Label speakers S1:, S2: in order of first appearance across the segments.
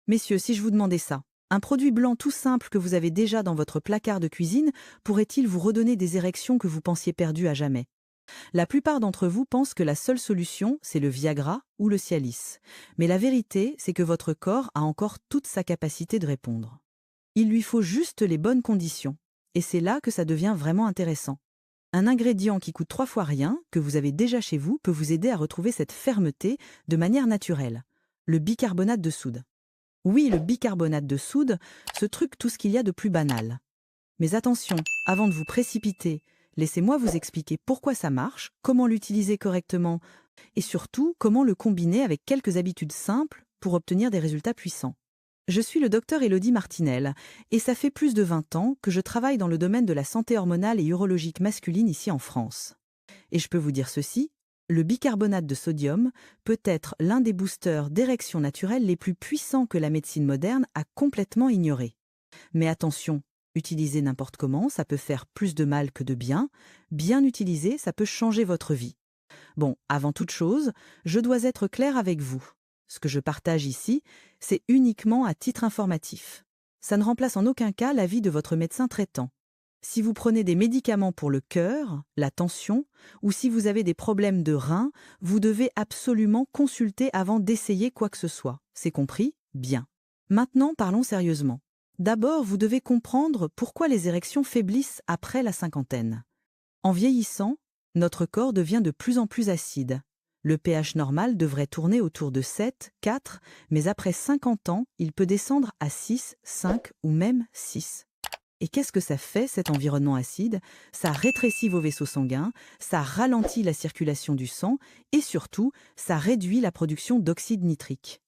S1: Messieurs, si je vous demandais ça, un produit blanc tout simple que vous avez déjà dans votre placard de cuisine pourrait-il vous redonner des érections que vous pensiez perdues à jamais? La plupart d'entre vous pensent que la seule solution, c'est le Viagra ou le Cialis. Mais la vérité, c'est que votre corps a encore toute sa capacité de répondre. Il lui faut juste les bonnes conditions. Et c'est là que ça devient vraiment intéressant. Un ingrédient qui coûte 3 fois rien, que vous avez déjà chez vous, peut vous aider à retrouver cette fermeté de manière naturelle. Le bicarbonate de soude. Oui, le bicarbonate de soude, ce truc tout ce qu'il y a de plus banal. Mais attention, avant de vous précipiter, laissez-moi vous expliquer pourquoi ça marche, comment l'utiliser correctement et surtout comment le combiner avec quelques habitudes simples pour obtenir des résultats puissants. Je suis le docteur Élodie Martinel et ça fait plus de 20 ans que je travaille dans le domaine de la santé hormonale et urologique masculine ici en France. Et je peux vous dire ceci, le bicarbonate de sodium peut être l'un des boosters d'érection naturelle les plus puissants que la médecine moderne a complètement ignoré. Mais attention, utiliser n'importe comment, ça peut faire plus de mal que de bien. Bien utilisé, ça peut changer votre vie. Bon, avant toute chose, je dois être clair avec vous. Ce que je partage ici, c'est uniquement à titre informatif. Ça ne remplace en aucun cas l'avis de votre médecin traitant. Si vous prenez des médicaments pour le cœur, la tension, ou si vous avez des problèmes de reins, vous devez absolument consulter avant d'essayer quoi que ce soit. C'est compris? Bien. Maintenant, parlons sérieusement. D'abord, vous devez comprendre pourquoi les érections faiblissent après la cinquantaine. En vieillissant, notre corps devient de plus en plus acide. Le pH normal devrait tourner autour de 7, 4, mais après 50 ans, il peut descendre à 6, 5 ou même 6. Et qu'est-ce que ça fait, cet environnement acide? Ça rétrécit vos vaisseaux sanguins, ça ralentit la circulation du sang et surtout, ça réduit la production d'oxyde nitrique.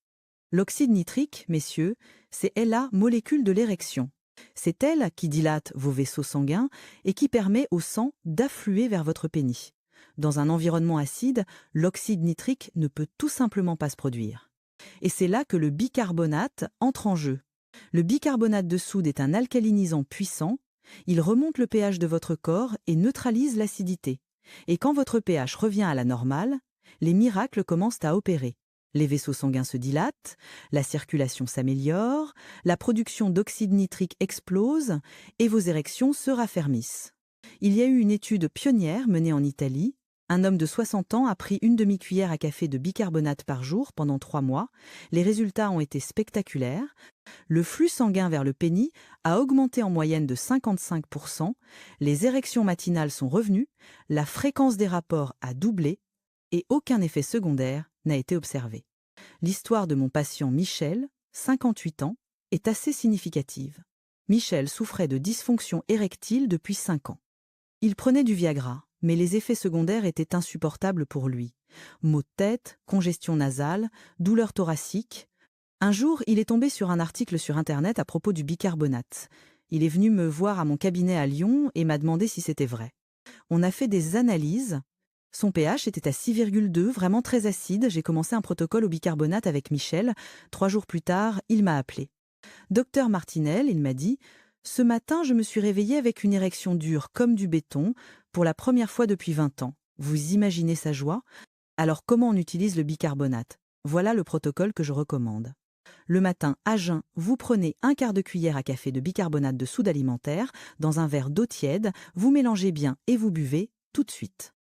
S1: L'oxyde nitrique, messieurs, c'est la molécule de l'érection. C'est elle qui dilate vos vaisseaux sanguins et qui permet au sang d'affluer vers votre pénis. Dans un environnement acide, l'oxyde nitrique ne peut tout simplement pas se produire. Et c'est là que le bicarbonate entre en jeu. Le bicarbonate de soude est un alcalinisant puissant, il remonte le pH de votre corps et neutralise l'acidité. Et quand votre pH revient à la normale, les miracles commencent à opérer. Les vaisseaux sanguins se dilatent, la circulation s'améliore, la production d'oxyde nitrique explose et vos érections se raffermissent. Il y a eu une étude pionnière menée en Italie. Un homme de 60 ans a pris une demi-cuillère à café de bicarbonate par jour pendant 3 mois. Les résultats ont été spectaculaires. Le flux sanguin vers le pénis a augmenté en moyenne de 55%, les érections matinales sont revenues, la fréquence des rapports a doublé et aucun effet secondaire n'a été observé. L'histoire de mon patient Michel, 58 ans, est assez significative. Michel souffrait de dysfonction érectile depuis 5 ans. Il prenait du Viagra, mais les effets secondaires étaient insupportables pour lui. Maux de tête, congestion nasale, douleurs thoraciques. Un jour, il est tombé sur un article sur Internet à propos du bicarbonate. Il est venu me voir à mon cabinet à Lyon et m'a demandé si c'était vrai. On a fait des analyses. Son pH était à 6,2, vraiment très acide. J'ai commencé un protocole au bicarbonate avec Michel. 3 jours plus tard, il m'a appelé. Docteur Martinel, il m'a dit, ce matin, je me suis réveillée avec une érection dure comme du béton pour la première fois depuis 20 ans. Vous imaginez sa joie? Alors comment on utilise le bicarbonate? Voilà le protocole que je recommande. Le matin, à jeun, vous prenez un quart de cuillère à café de bicarbonate de soude alimentaire dans un verre d'eau tiède, vous mélangez bien et vous buvez tout de suite.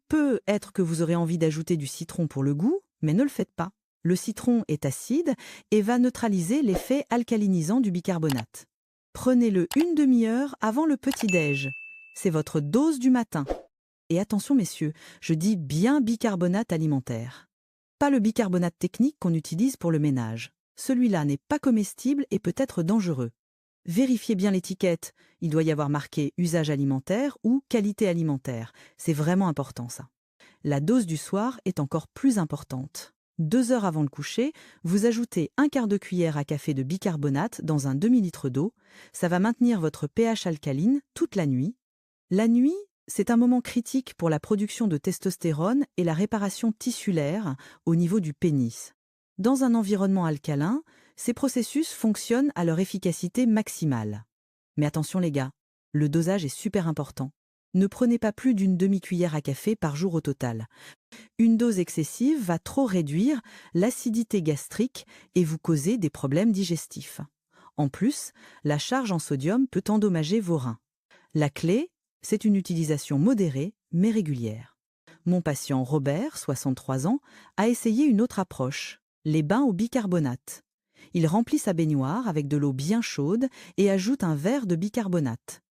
S1: Peut être que vous aurez envie d'ajouter du citron pour le goût, mais ne le faites pas. Le citron est acide et va neutraliser l'effet alcalinisant du bicarbonate. Prenez-le une demi-heure avant le petit-déj. C'est votre dose du matin. Et attention messieurs, je dis bien bicarbonate alimentaire. Pas le bicarbonate technique qu'on utilise pour le ménage. Celui-là n'est pas comestible et peut être dangereux. Vérifiez bien l'étiquette, il doit y avoir marqué usage alimentaire ou qualité alimentaire. C'est vraiment important ça. La dose du soir est encore plus importante. 2 heures avant le coucher, vous ajoutez un quart de cuillère à café de bicarbonate dans un demi-litre d'eau. Ça va maintenir votre pH alcaline toute la nuit. La nuit, c'est un moment critique pour la production de testostérone et la réparation tissulaire au niveau du pénis. Dans un environnement alcalin, ces processus fonctionnent à leur efficacité maximale. Mais attention les gars, le dosage est super important. Ne prenez pas plus d'une demi-cuillère à café par jour au total. Une dose excessive va trop réduire l'acidité gastrique et vous causer des problèmes digestifs. En plus, la charge en sodium peut endommager vos reins. La clé, c'est une utilisation modérée mais régulière. Mon patient Robert, 63 ans, a essayé une autre approche, les bains au bicarbonate. Il remplit sa baignoire avec de l'eau bien chaude et ajoute un verre de bicarbonate.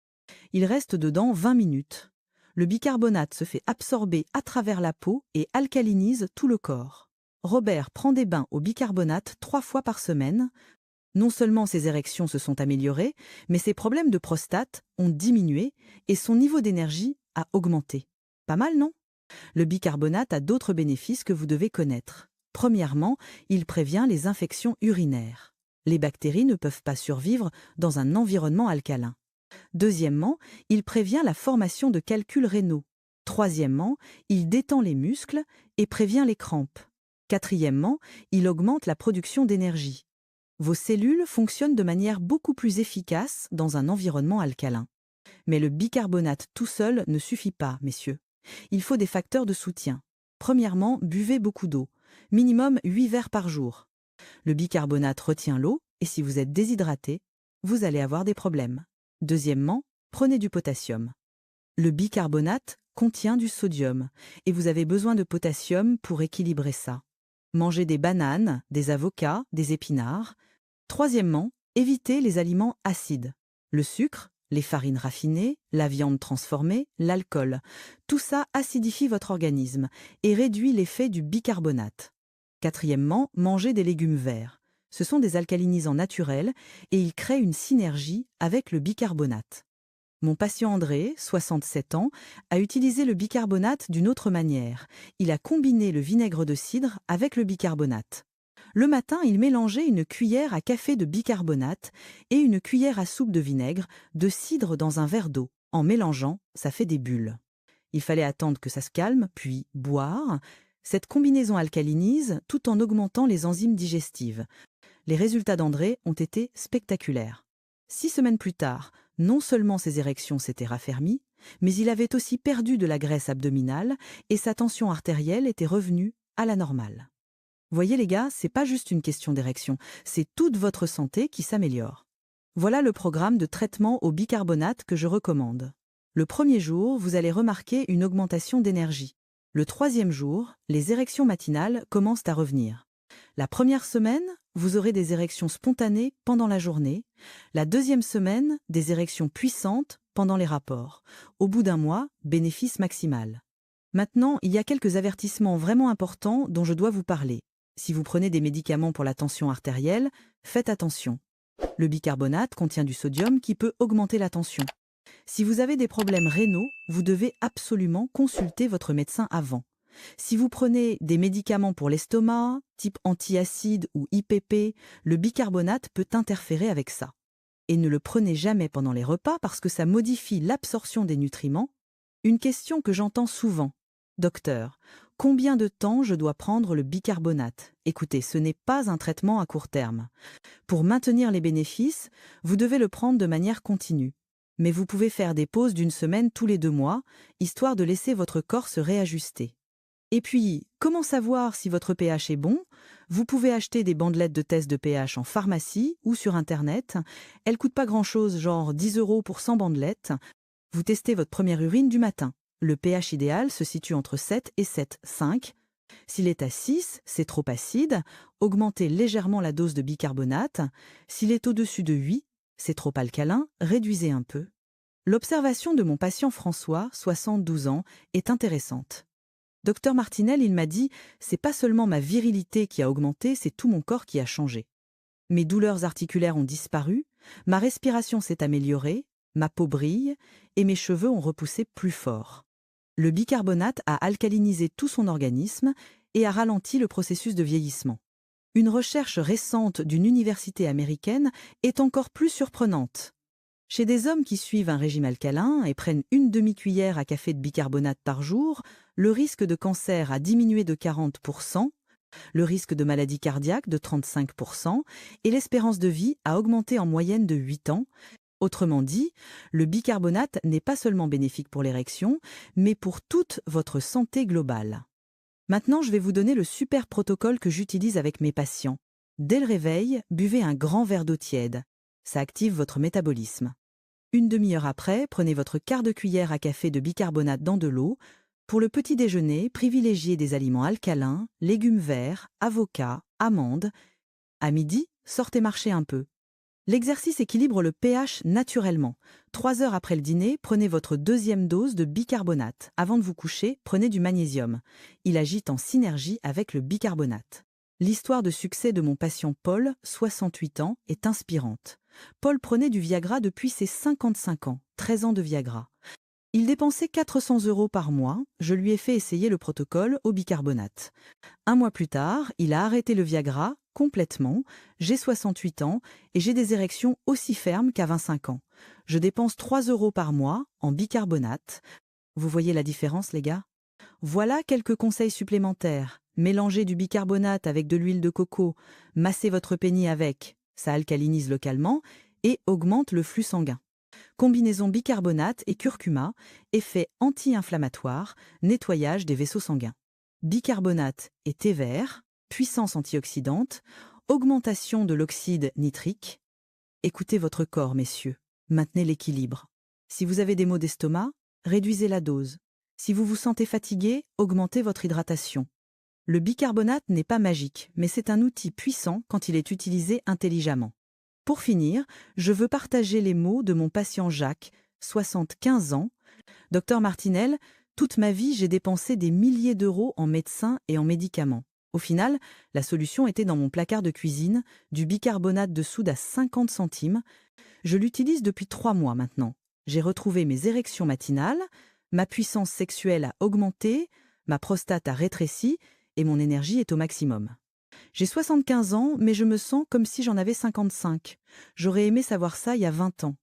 S1: Il reste dedans 20 minutes. Le bicarbonate se fait absorber à travers la peau et alcalinise tout le corps. Robert prend des bains au bicarbonate 3 fois par semaine. Non seulement ses érections se sont améliorées, mais ses problèmes de prostate ont diminué et son niveau d'énergie a augmenté. Pas mal, non? Le bicarbonate a d'autres bénéfices que vous devez connaître. Premièrement, il prévient les infections urinaires. Les bactéries ne peuvent pas survivre dans un environnement alcalin. Deuxièmement, il prévient la formation de calculs rénaux. Troisièmement, il détend les muscles et prévient les crampes. Quatrièmement, il augmente la production d'énergie. Vos cellules fonctionnent de manière beaucoup plus efficace dans un environnement alcalin. Mais le bicarbonate tout seul ne suffit pas, messieurs. Il faut des facteurs de soutien. Premièrement, buvez beaucoup d'eau, minimum 8 verres par jour. Le bicarbonate retient l'eau et si vous êtes déshydraté, vous allez avoir des problèmes. Deuxièmement, prenez du potassium. Le bicarbonate contient du sodium et vous avez besoin de potassium pour équilibrer ça. Mangez des bananes, des avocats, des épinards. Troisièmement, évitez les aliments acides. Le sucre, les farines raffinées, la viande transformée, l'alcool. Tout ça acidifie votre organisme et réduit l'effet du bicarbonate. Quatrièmement, mangez des légumes verts. Ce sont des alcalinisants naturels et ils créent une synergie avec le bicarbonate. Mon patient André, 67 ans, a utilisé le bicarbonate d'une autre manière. Il a combiné le vinaigre de cidre avec le bicarbonate. Le matin, il mélangeait une cuillère à café de bicarbonate et une cuillère à soupe de vinaigre de cidre dans un verre d'eau. En mélangeant, ça fait des bulles. Il fallait attendre que ça se calme, puis boire. Cette combinaison alcalinise tout en augmentant les enzymes digestives. Les résultats d'André ont été spectaculaires. 6 semaines plus tard, non seulement ses érections s'étaient raffermies, mais il avait aussi perdu de la graisse abdominale et sa tension artérielle était revenue à la normale. Voyez les gars, c'est pas juste une question d'érection, c'est toute votre santé qui s'améliore. Voilà le programme de traitement au bicarbonate que je recommande. Le premier jour, vous allez remarquer une augmentation d'énergie. Le troisième jour, les érections matinales commencent à revenir. La première semaine, vous aurez des érections spontanées pendant la journée. La deuxième semaine, des érections puissantes pendant les rapports. Au bout d'un mois, bénéfice maximal. Maintenant, il y a quelques avertissements vraiment importants dont je dois vous parler. Si vous prenez des médicaments pour la tension artérielle, faites attention. Le bicarbonate contient du sodium qui peut augmenter la tension. Si vous avez des problèmes rénaux, vous devez absolument consulter votre médecin avant. Si vous prenez des médicaments pour l'estomac, type antiacide ou IPP, le bicarbonate peut interférer avec ça. Et ne le prenez jamais pendant les repas parce que ça modifie l'absorption des nutriments. Une question que j'entends souvent. Docteur, combien de temps je dois prendre le bicarbonate? Écoutez, ce n'est pas un traitement à court terme. Pour maintenir les bénéfices, vous devez le prendre de manière continue. Mais vous pouvez faire des pauses d'une semaine tous les 2 mois, histoire de laisser votre corps se réajuster. Et puis, comment savoir si votre pH est bon? Vous pouvez acheter des bandelettes de test de pH en pharmacie ou sur Internet. Elles coûtent pas grand-chose, genre 10 € pour 100 bandelettes. Vous testez votre première urine du matin. Le pH idéal se situe entre 7 et 7,5. S'il est à 6, c'est trop acide. Augmentez légèrement la dose de bicarbonate. S'il est au-dessus de 8, c'est trop alcalin. Réduisez un peu. L'observation de mon patient François, 72 ans, est intéressante. Docteur Martinel, il m'a dit « C'est pas seulement ma virilité qui a augmenté, c'est tout mon corps qui a changé. Mes douleurs articulaires ont disparu, ma respiration s'est améliorée, ma peau brille et mes cheveux ont repoussé plus fort. » Le bicarbonate a alcalinisé tout son organisme et a ralenti le processus de vieillissement. Une recherche récente d'une université américaine est encore plus surprenante. Chez des hommes qui suivent un régime alcalin et prennent une demi-cuillère à café de bicarbonate par jour, le risque de cancer a diminué de 40%, le risque de maladie cardiaque de 35% et l'espérance de vie a augmenté en moyenne de 8 ans. Autrement dit, le bicarbonate n'est pas seulement bénéfique pour l'érection, mais pour toute votre santé globale. Maintenant, je vais vous donner le super protocole que j'utilise avec mes patients. Dès le réveil, buvez un grand verre d'eau tiède. Ça active votre métabolisme. Une demi-heure après, prenez votre quart de cuillère à café de bicarbonate dans de l'eau. Pour le petit déjeuner, privilégiez des aliments alcalins, légumes verts, avocats, amandes. À midi, sortez marcher un peu. L'exercice équilibre le pH naturellement. 3 heures après le dîner, prenez votre deuxième dose de bicarbonate. Avant de vous coucher, prenez du magnésium. Il agit en synergie avec le bicarbonate. L'histoire de succès de mon patient Paul, 68 ans, est inspirante. Paul prenait du Viagra depuis ses 55 ans, 13 ans de Viagra. Il dépensait 400 € par mois, je lui ai fait essayer le protocole au bicarbonate. 1 mois plus tard, il a arrêté le Viagra complètement, j'ai 68 ans et j'ai des érections aussi fermes qu'à 25 ans. Je dépense 3 € par mois en bicarbonate. Vous voyez la différence, les gars? Voilà quelques conseils supplémentaires. Mélangez du bicarbonate avec de l'huile de coco, massez votre pénis avec, ça alcalinise localement et augmente le flux sanguin. Combinaison bicarbonate et curcuma, effet anti-inflammatoire, nettoyage des vaisseaux sanguins. Bicarbonate et thé vert, puissance antioxydante, augmentation de l'oxyde nitrique. Écoutez votre corps, messieurs. Maintenez l'équilibre. Si vous avez des maux d'estomac, réduisez la dose. Si vous vous sentez fatigué, augmentez votre hydratation. Le bicarbonate n'est pas magique, mais c'est un outil puissant quand il est utilisé intelligemment. Pour finir, je veux partager les mots de mon patient Jacques, 75 ans. Docteur Martinel, toute ma vie, j'ai dépensé des milliers d'euros en médecins et en médicaments. Au final, la solution était dans mon placard de cuisine, du bicarbonate de soude à 50 centimes. Je l'utilise depuis 3 mois maintenant. J'ai retrouvé mes érections matinales, ma puissance sexuelle a augmenté, ma prostate a rétréci et mon énergie est au maximum. J'ai 75 ans, mais je me sens comme si j'en avais 55. J'aurais aimé savoir ça il y a 20 ans.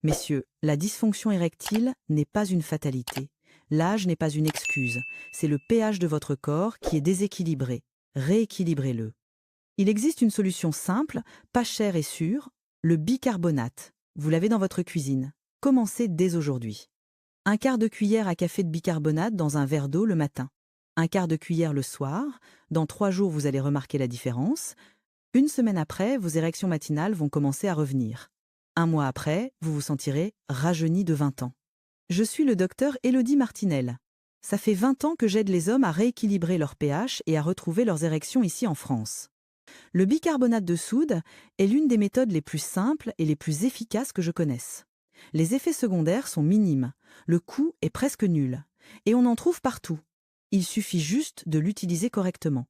S1: Messieurs, la dysfonction érectile n'est pas une fatalité. L'âge n'est pas une excuse. C'est le pH de votre corps qui est déséquilibré. Rééquilibrez-le. Il existe une solution simple, pas chère et sûre, le bicarbonate. Vous l'avez dans votre cuisine. Commencez dès aujourd'hui. 1/4 de cuillère à café de bicarbonate dans un verre d'eau le matin. 1/4 de cuillère le soir. Dans 3 jours, vous allez remarquer la différence. 1 semaine après, vos érections matinales vont commencer à revenir. 1 mois après, vous vous sentirez rajeuni de 20 ans. Je suis le docteur Élodie Martinel. Ça fait 20 ans que j'aide les hommes à rééquilibrer leur pH et à retrouver leurs érections ici en France. Le bicarbonate de soude est l'une des méthodes les plus simples et les plus efficaces que je connaisse. Les effets secondaires sont minimes, le coût est presque nul, et on en trouve partout. Il suffit juste de l'utiliser correctement.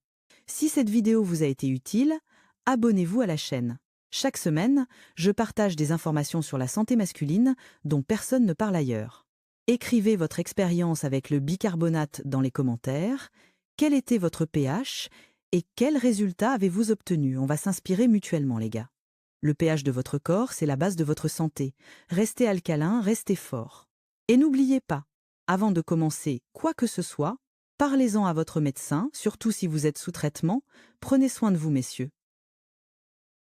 S1: Si cette vidéo vous a été utile, abonnez-vous à la chaîne. Chaque semaine, je partage des informations sur la santé masculine dont personne ne parle ailleurs. Écrivez votre expérience avec le bicarbonate dans les commentaires. Quel était votre pH et quels résultats avez-vous obtenus? On va s'inspirer mutuellement, les gars. Le pH de votre corps, c'est la base de votre santé. Restez alcalin, restez fort. Et n'oubliez pas, avant de commencer quoi que ce soit, parlez-en à votre médecin, surtout si vous êtes sous traitement. Prenez soin de vous, messieurs.